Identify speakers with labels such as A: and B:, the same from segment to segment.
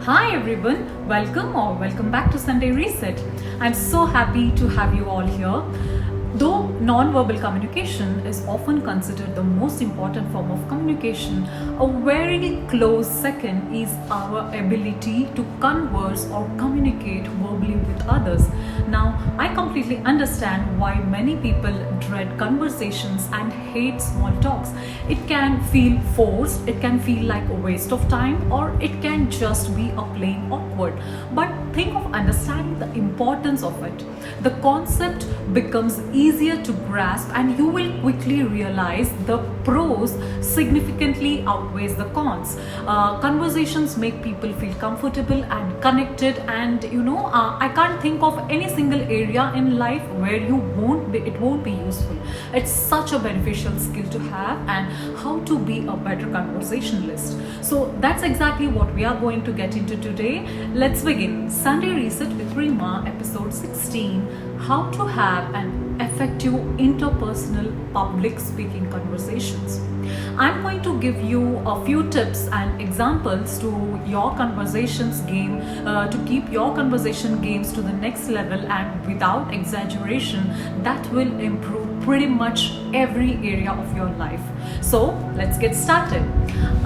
A: Hi everyone, welcome back to Sunday Reset. I'm so happy to have you all here. Though non-verbal communication is often considered the most important form of communication, a very close second is our ability to converse or communicate verbally with others. Now, I completely understand why many people dread conversations and hate small talks. It can feel forced, it can feel like a waste of time, or it can just be a plain awkward. But think of understanding the importance of it. The concept becomes easier to grasp and you will quickly realize the pros significantly outweighs the cons. Conversations make people feel comfortable and connected, and I can't think of any single area in life where it won't be useful. It's such a beneficial skill to have, and how to be a better conversationalist. So that's exactly what we are going to get into today. Let's begin. Sunday Reset with Reema, episode 16, how to have an effective interpersonal public speaking conversations. I'm going to give you a few tips and examples to your conversations game to keep your conversation games to the next level, and without exaggeration, that will improve pretty much every area of your life. So let's get started.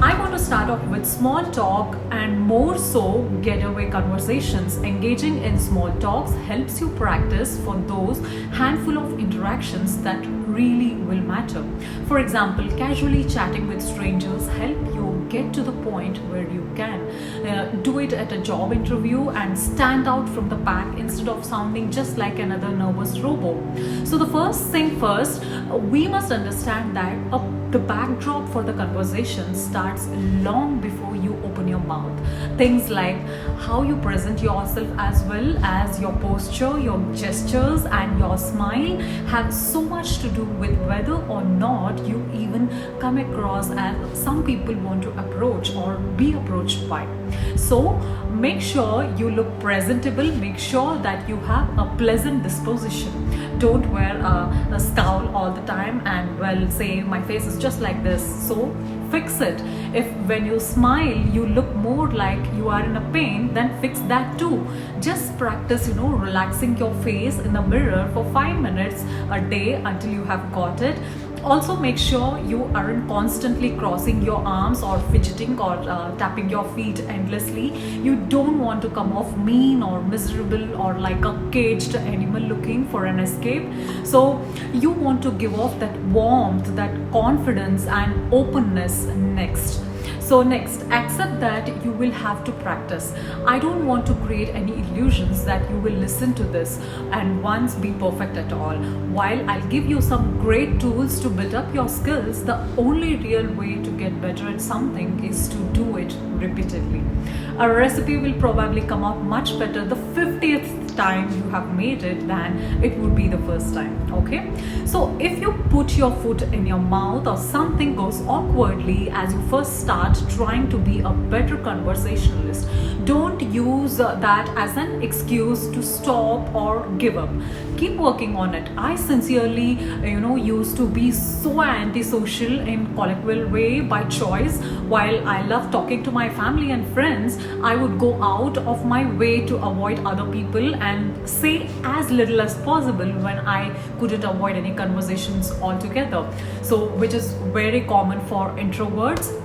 A: I want to start off with small talk, and more so getaway conversations. Engaging in small talks helps you practice for those handful of interactions that really will matter. For example, casually chatting with strangers help you get to the point where you can do it at a job interview and stand out from the pack instead of sounding just like another nervous robot. So the first thing first, we must understand that the backdrop for the conversation starts long before you open your mouth. Things like how you present yourself, as well as your posture, your gestures, and your smile have so much to do with whether or not you even come across as some people want to approach or be approached by. So make sure you look presentable, make sure that you have a pleasant disposition. Don't wear a scowl all the time and say my face is just like this, so fix it. If when you smile you look more like you are in a pain, then fix that too. Just practice relaxing your face in the mirror for 5 minutes a day until you have got it. Also, make sure you aren't constantly crossing your arms or fidgeting or tapping your feet endlessly. You don't want to come off mean or miserable or like a caged animal looking for an escape. So you want to give off that warmth, that confidence and openness next. So next, accept that you will have to practice. I don't want to create any illusions that you will listen to this and once be perfect at all. While I'll give you some great tools to build up your skills, the only real way to get better at something is to do it repeatedly. A recipe will probably come out much better the 50th time you have made it than it would be the first time. Okay, so if you put your foot in your mouth or something goes awkwardly as you first start trying to be a better conversationalist, don't use that as an excuse to stop or give up. Keep working on it. I sincerely used to be so antisocial in colloquial way by choice. While I love talking to my family and friends, I would go out of my way to avoid other people and say as little as possible when I couldn't avoid any conversations altogether. So which is very common for introverts.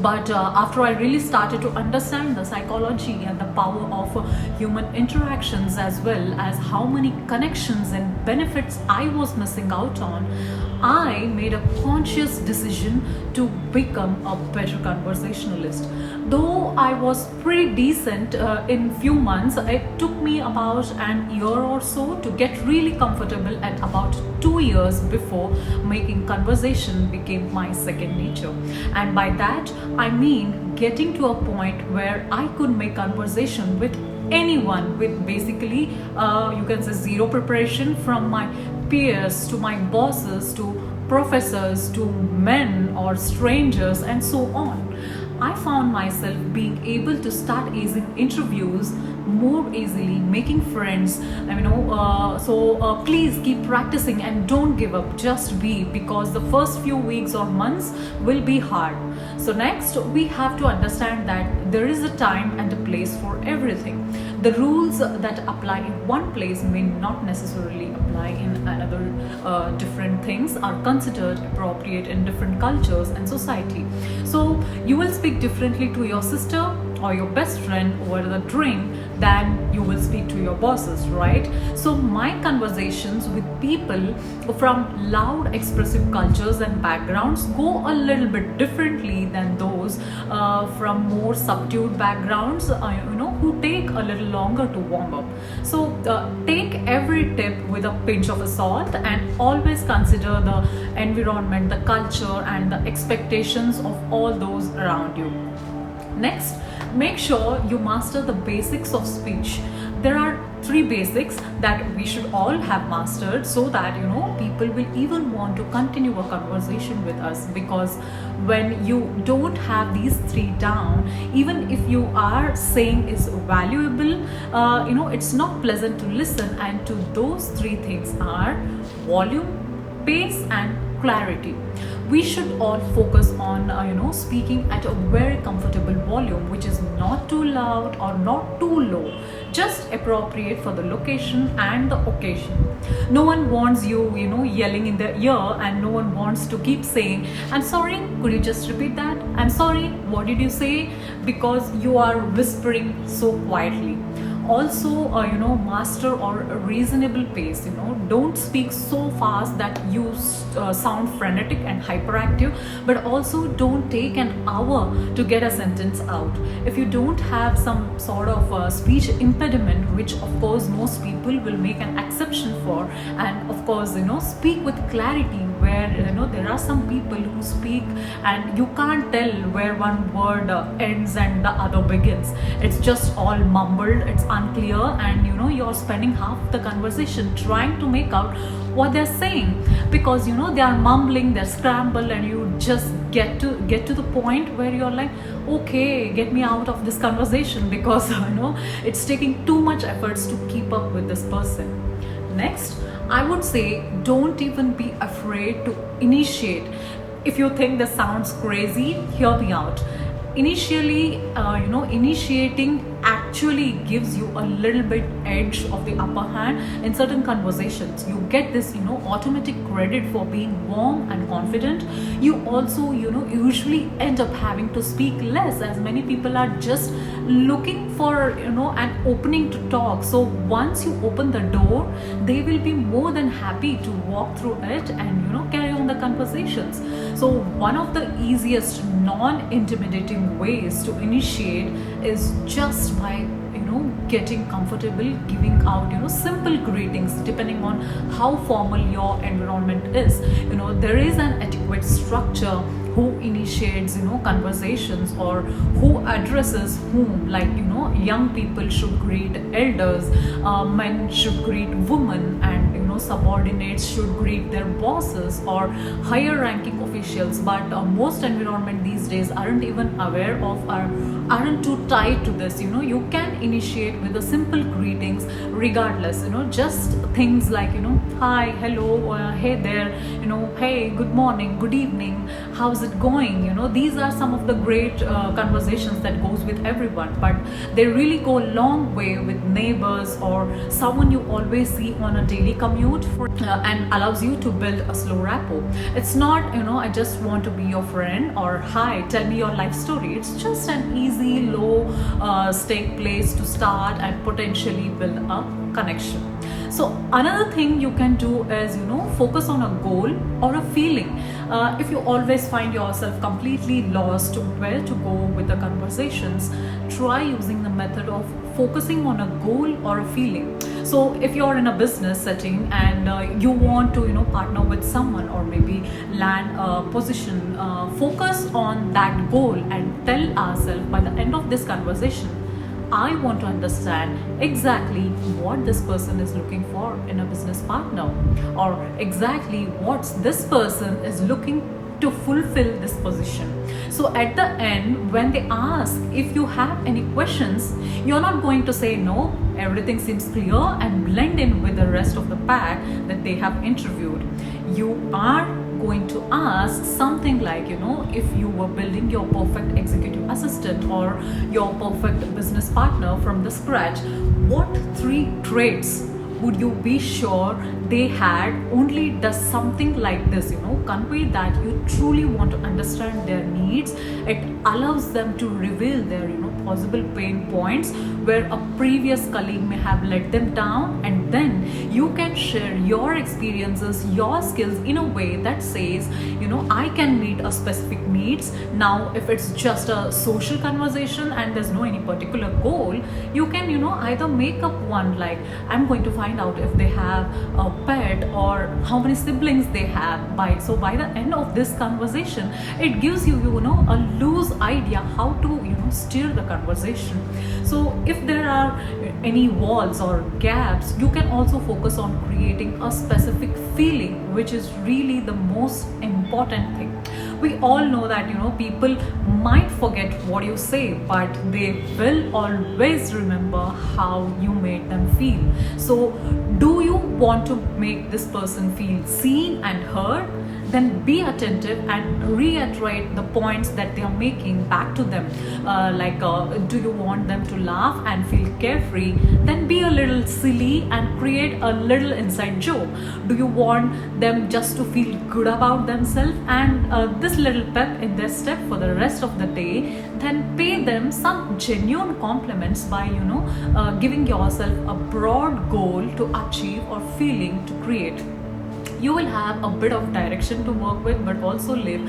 A: But after I really started to understand the psychology and the power of human interactions, as well as how many connections and benefits I was missing out on, I made a conscious decision to become a better conversationalist. Though I was pretty decent in few months, it took me about an year or so to get really comfortable, and about 2 years before making conversation became my second nature. And by that I mean getting to a point where I could make conversation with anyone with basically you can say zero preparation, from my peers to my bosses to professors to men or strangers and so on. I found myself being able to start acing interviews more easily, making friends. Please keep practicing and don't give up. Just be, because the first few weeks or months will be hard. So next, we have to understand that there is a time and a place for everything. The rules that apply in one place may not necessarily apply in another. Different things are considered appropriate in different cultures and society. So you will speak differently to your sister or your best friend over the drink than you will speak to your bosses, right? So my conversations with people from loud expressive cultures and backgrounds go a little bit differently than those from more subdued backgrounds, who take a little longer to warm up. So take every tip with a pinch of salt and always consider the environment, the culture and the expectations of all those around you. Next, make sure you master the basics of speech. There are 3 basics that we should all have mastered, so that people will even want to continue a conversation with us, because when you don't have these 3 down, even if you are saying is valuable, it's not pleasant to listen. And to those 3 things are volume, pace and clarity. We should all focus on speaking at a very comfortable volume, which is not too loud or not too low, just appropriate for the location and the occasion. No one wants you yelling in their ear, and no one wants to keep saying, "I'm sorry, could you just repeat that? I'm sorry, what did you say?" because you are whispering so quietly. Also, master or a reasonable pace. Don't speak so fast that you sound frenetic and hyperactive, but also don't take an hour to get a sentence out. If you don't have some sort of speech impediment, which of course most people will make an exception for, and of course speak with clarity, where there are some people who speak and you can't tell where one word ends and the other begins. It's just all mumbled, it's unclear, and you're spending half the conversation trying to make out what they're saying, because they are mumbling, they're scrambled, and you just get to the point where you're like, okay, get me out of this conversation, because it's taking too much efforts to keep up with this person. Next, I would say, don't even be afraid to initiate. If you think this sounds crazy, hear me out. Initially, initiating actually gives you a little bit edge of the upper hand in certain conversations. You get this automatic credit for being warm and confident. You also usually end up having to speak less, as many people are just looking for an opening to talk. So once you open the door, they will be more than happy to walk through it and carry on the conversations. So one of the easiest non-intimidating ways to initiate is just by getting comfortable giving out simple greetings, depending on how formal your environment is. There is an adequate structure who initiates conversations, or who addresses whom. Like young people should greet elders, men should greet women, and subordinates should greet their bosses or higher ranking officials. But most environment these days aren't even aware of, or aren't too tied to this. You can initiate with a simple greetings regardless. Just things like hi, hello, hey there, hey, good morning, good evening, how's it going? These are some of the great conversations that goes with everyone, but they really go a long way with neighbors or someone you always see on a daily commute and allows you to build a slow rapport. It's not I just want to be your friend, or hi, tell me your life story. It's just an easy low stake place to start and potentially build a connection. So another thing you can do is focus on a goal or a feeling. If you always find yourself completely lost where to go with the conversations, try using the method of focusing on a goal or a feeling. So if you're in a business setting and you want to partner with someone, or maybe land a position, focus on that goal and tell ourselves, by the end of this conversation, I want to understand exactly what this person is looking for in a business partner, or exactly what this person is looking to fulfill this position. So at the end, when they ask if you have any questions, you're not going to say no, everything seems clear, and blend in with the rest of the pack that they have interviewed. You are going to ask something like, if you were building your perfect executive assistant or your perfect business partner from the scratch, what 3 traits would you be sure they had only does something like this, convey that you truly want to understand their needs. It allows them to reveal their, possible pain points where a previous colleague may have let them down, and then you can share your experiences, your skills in a way that says, I can meet a specific needs. Now, if it's just a social conversation and there's no any particular goal, you can, either make up one like, I'm going to find out if they have a pet or how many siblings they have. By the end of this conversation, it gives you, a loose idea how to, steer the conversation. So if there are any walls or gaps, you can also focus on creating a specific feeling, which is really the most important thing. We all know that, people might forget what you say, but they will always remember how you made them feel. So do you want to make this person feel seen and heard? Then be attentive and reiterate the points that they are making back to them. Do you want them to laugh and feel carefree? Then be a little silly and create a little inside joke. Do you want them just to feel good about themselves and this little pep in their step for the rest of the day? Then pay them some genuine compliments by, giving yourself a broad goal to achieve or feeling to create. You will have a bit of direction to work with, but also leave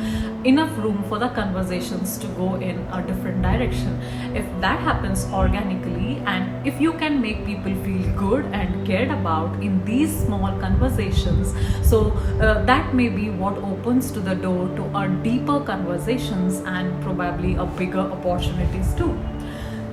A: enough room for the conversations to go in a different direction. If that happens organically, and if you can make people feel good and cared about in these small conversations, so that may be what opens to the door to a deeper conversations and probably a bigger opportunities too.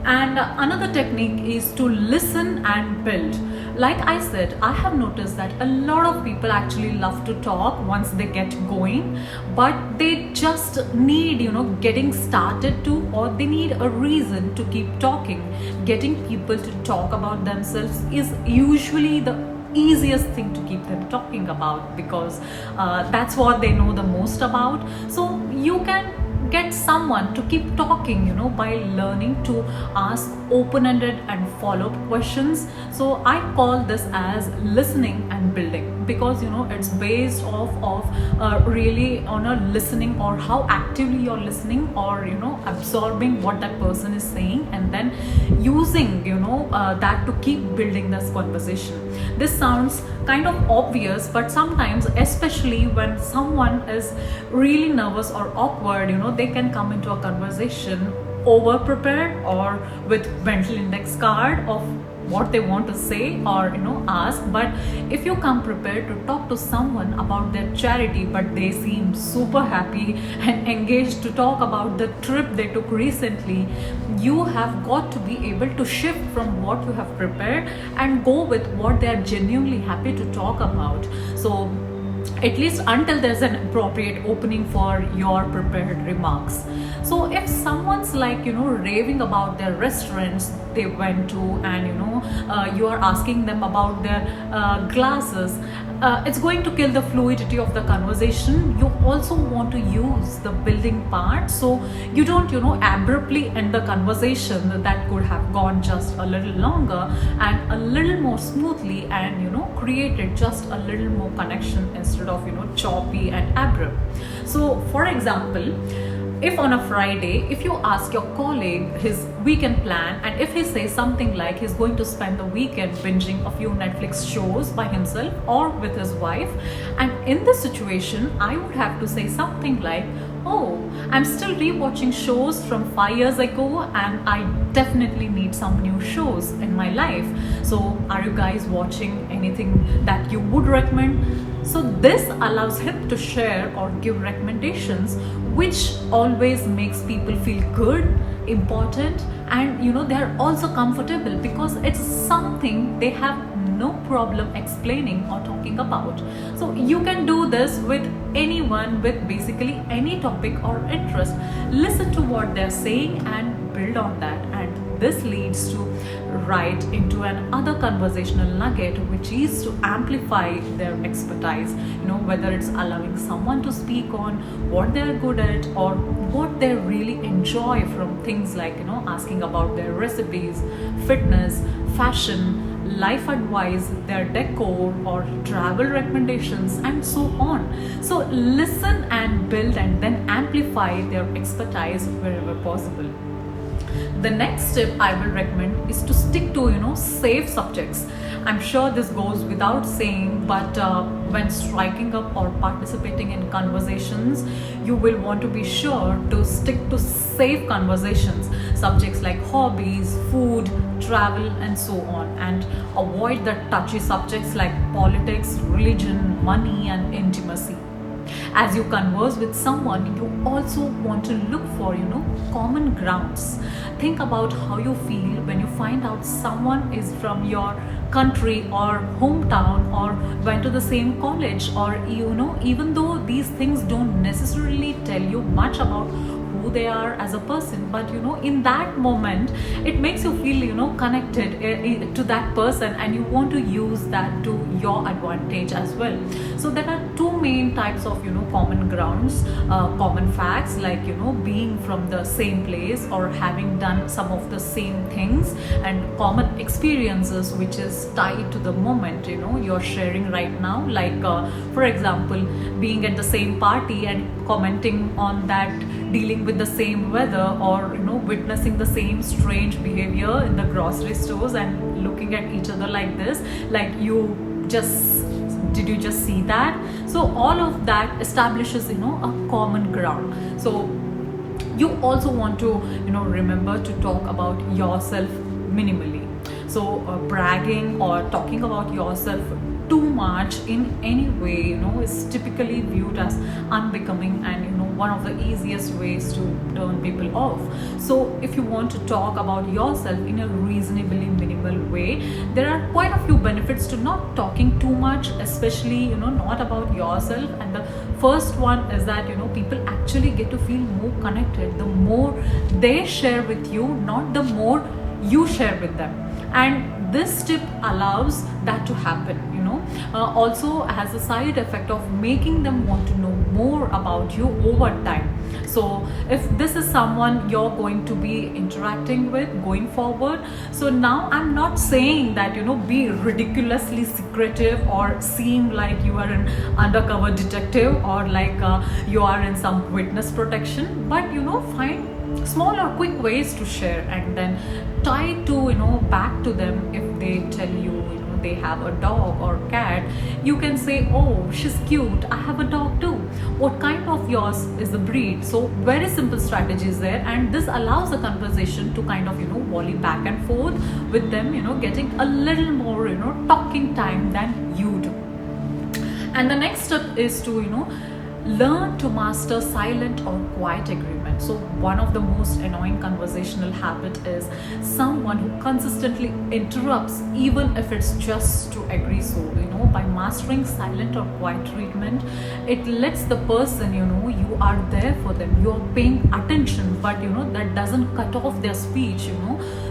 A: And another technique is to listen and build. Like I said, I have noticed that a lot of people actually love to talk once they get going, but they just need, getting started to, or they need a reason to keep talking. Getting people to talk about themselves is usually the easiest thing to keep them talking about, because that's what they know the most about. So you can get someone to keep talking, by learning to ask open-ended and follow-up questions. So I call this as listening and building, because it's based off of really on a listening, or how actively you're listening, or absorbing what that person is saying, and then using that to keep building this conversation. This sounds kind of obvious, but sometimes, especially when someone is really nervous or awkward, they can come into a conversation over prepared or with mental index card of what they want to say or ask. But if you come prepared to talk to someone about their charity, but they seem super happy and engaged to talk about the trip they took recently, you have got to be able to shift from what you have prepared and go with what they are genuinely happy to talk about. So at least until there's an appropriate opening for your prepared remarks. So if someone's raving about their restaurants they went to, and you are asking them about their glasses, it's going to kill the fluidity of the conversation. You also want to use the building part, so you don't abruptly end the conversation that could have gone just a little longer and a little more smoothly, and created just a little more connection instead of choppy and abrupt. So for example, if on a Friday, if you ask your colleague his weekend plan, and if he says something like he's going to spend the weekend binging a few Netflix shows by himself or with his wife, and in this situation I would have to say something like, oh, I'm still rewatching shows from 5 years ago and I definitely need some new shows in my life. So are you guys watching anything that you would recommend? So this allows him to share or give recommendations, which always makes people feel good, important, and they're also comfortable because it's something they have no problem explaining or talking about. So you can do this with anyone with basically any topic or interest. Listen to what they're saying and build on that, and this leads to right into another conversational nugget, which is to amplify their expertise. Whether it's allowing someone to speak on what they're good at or what they really enjoy from things like asking about their recipes, fitness, fashion, life advice, their decor or travel recommendations, and so on. So listen and build and then amplify their expertise wherever possible. The next tip I will recommend is to stick to safe subjects. I'm sure this goes without saying, but when striking up or participating in conversations, you will want to be sure to stick to safe conversations, subjects like hobbies, food, travel, and so on, and avoid the touchy subjects like politics, religion, money, and intimacy. As you converse with someone, you also want to look for common grounds. Think about how you feel when you find out someone is from your country or hometown or went to the same college, or even though these things don't necessarily tell you much about who they are as a person, but in that moment it makes you feel connected to that person, and you want to use that to your advantage as well. So there are two main types of common grounds, common facts like being from the same place or having done some of the same things, and common experiences which is tied to the moment you're sharing right now, like for example, being at the same party and commenting on that, dealing with the same weather, or witnessing the same strange behavior in the grocery stores and looking at each other like this, like did you just see that? So all of that establishes a common ground. So you also want to remember to talk about yourself minimally. So bragging or talking about yourself too much in any way is typically viewed as unbecoming and one of the easiest ways to turn people off. So if you want to talk about yourself in a reasonably minimal way, there are quite a few benefits to not talking too much, especially not about yourself. And the first one is that people actually get to feel more connected the more they share with you, not the more you share with them. And this tip allows that to happen. Also has a side effect of making them want to know more about you over time. So if this is someone you're going to be interacting with going forward, so now I'm not saying that be ridiculously secretive or seem like you are an undercover detective or like you are in some witness protection, but find small or quick ways to share, and then try to back to them. If they tell you they have a dog or cat, you can say, oh, she's cute, I have a dog too. What kind of yours is the breed? So very simple strategies there, and this allows the conversation to kind of volley back and forth with them getting a little more talking time than you do. And the next step is to learn to master silent or quiet agreement. So one of the most annoying conversational habit is someone who consistently interrupts, even if it's just to agree. So by mastering silent or quiet treatment, it lets the person you are there for them, you are paying attention, but that doesn't cut off their speech,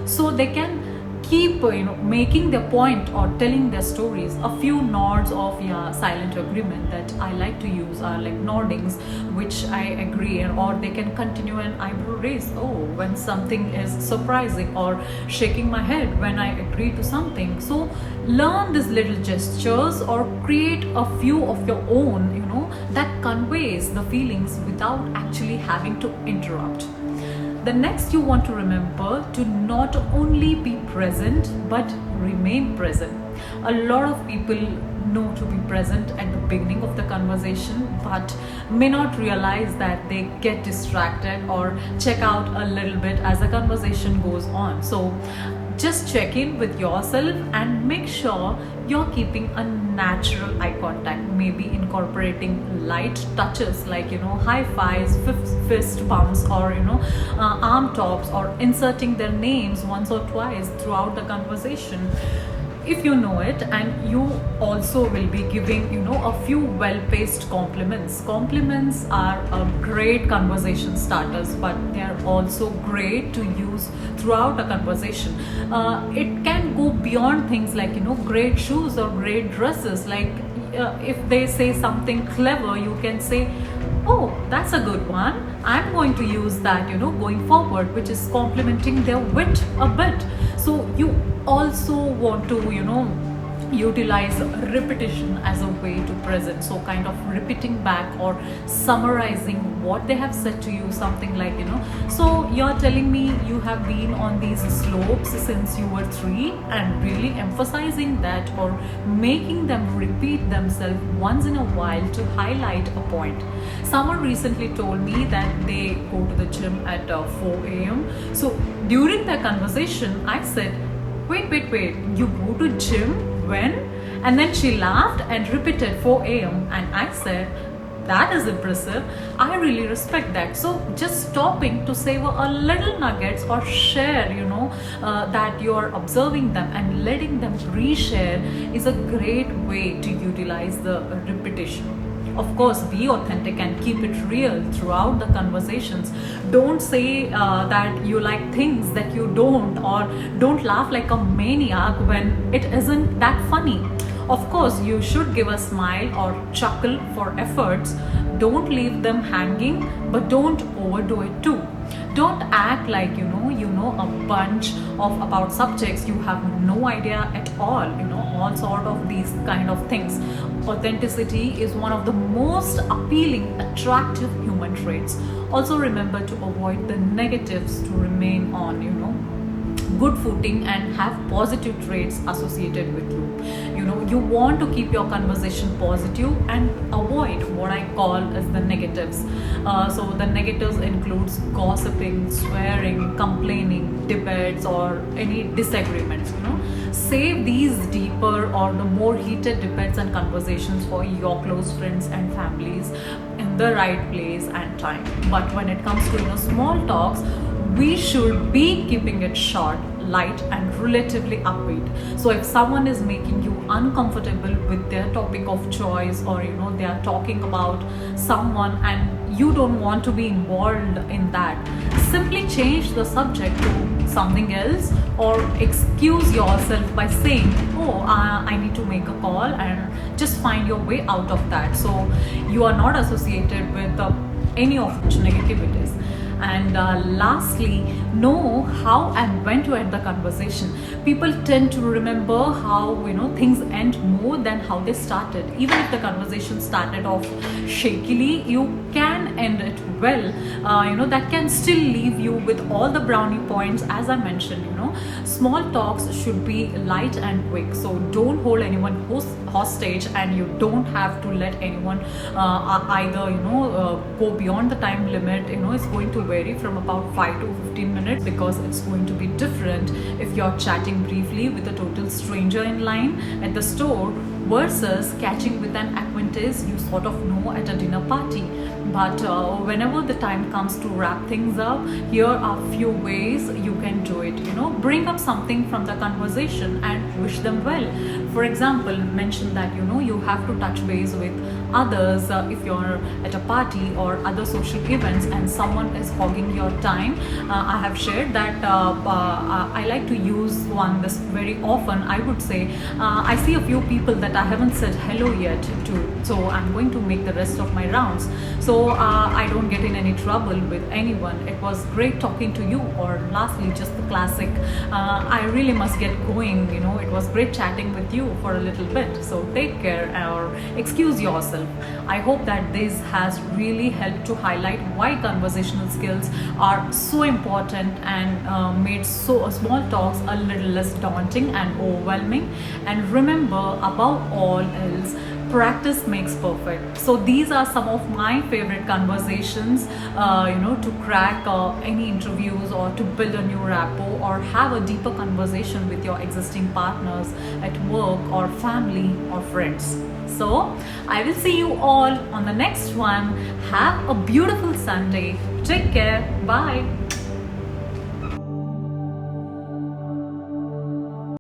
A: so they can keep making their point or telling their stories. A few nods of silent agreement that I like to use are like noddings, which I agree, or they can continue an eyebrow raise, when something is surprising, or shaking my head when I agree to something. So learn these little gestures or create a few of your own that conveys the feelings without actually having to interrupt. The next, you want to remember to not only be present but remain present. A lot of people know to be present at the beginning of the conversation, but may not realize that they get distracted or check out a little bit as the conversation goes on. So just check in with yourself and make sure you're keeping a natural eye contact, maybe incorporating light touches like high fives, fist bumps, or arm tops, or inserting their names once or twice throughout the conversation. if you know it, and you also will be giving, a few well-paced compliments. Compliments are a great conversation starters, but they are also great to use throughout a conversation. It can go beyond things like, great shoes or great dresses. Like if they say something clever, you can say, oh, that's a good one. I'm going to use that, going forward, which is complimenting their wit a bit. So you also want to, utilize repetition as a way to present. So kind of repeating back or summarizing what they have said to you, something like, so you're telling me you have been on these slopes since you were 3, and really emphasizing that or making them repeat themselves once in a while to highlight a point. Someone recently told me that they go to the gym at 4 a.m. So during that conversation, I said, wait, you go to gym when? And then she laughed and repeated 4 a.m. and I said, that is impressive. I really respect that. So just stopping to savor a little nuggets or share, that you're observing them and letting them reshare is a great way to utilize the repetition. Of course, be authentic and keep it real throughout the conversations. Don't say that you like things that you don't, or don't laugh like a maniac when it isn't that funny. Of course, you should give a smile or chuckle for efforts. Don't leave them hanging, but don't overdo it too. Don't act like you know a bunch of about subjects you have no idea at all, all sort of these kind of things. Authenticity is one of the most appealing, attractive human traits. Also remember to avoid the negatives to remain on, good footing and have positive traits associated with you. You want to keep your conversation positive and avoid what I call as the negatives. So the negatives includes gossiping, swearing, complaining, debates, or any disagreements. Save these deeper or the more heated debates and conversations for your close friends and families in the right place and time. But when it comes to small talks, we should be keeping it short, light, and relatively upbeat. So if someone is making you uncomfortable with their topic of choice, or they are talking about someone and you don't want to be involved in that, simply change the subject to something else, or excuse yourself by saying, I need to make a call, and just find your way out of that, so you are not associated with any of which negativities. And lastly, know how and when to end the conversation. People tend to remember how things end more than how they started. Even if the conversation started off shakily, you can end it well. That can still leave you with all the brownie points, as I mentioned. Small talks should be light and quick. So don't hold anyone hostage, and you don't have to let anyone either go beyond the time limit. It's going to vary from about 5 to 15 minutes, because it's going to be different if you're chatting briefly with a total stranger in line at the store versus catching with an acquaintance you sort of know at a dinner party. But whenever the time comes to wrap things up, here are a few ways you can do it. Bring up something from the conversation and wish them well. For example, mention that you have to touch base with others if you're at a party or other social events and someone is hogging your time. I have shared that I like to use this very often. I would say I see a few people that I haven't said hello yet to, so I'm going to make the rest of my rounds, so I don't get in any trouble with anyone. It was great talking to you. Or lastly, just the classic, I really must get going. It was great chatting with you for a little bit, so take care, or excuse yourself. I hope that this has really helped to highlight why conversational skills are so important and made small talks a little less daunting and overwhelming. And remember, above all else, practice makes perfect. So these are some of my favorite conversations, to crack any interviews, or to build a new rapport, or have a deeper conversation with your existing partners at work or family or friends. So I will see you all on the next one. Have a beautiful Sunday. Take care. Bye.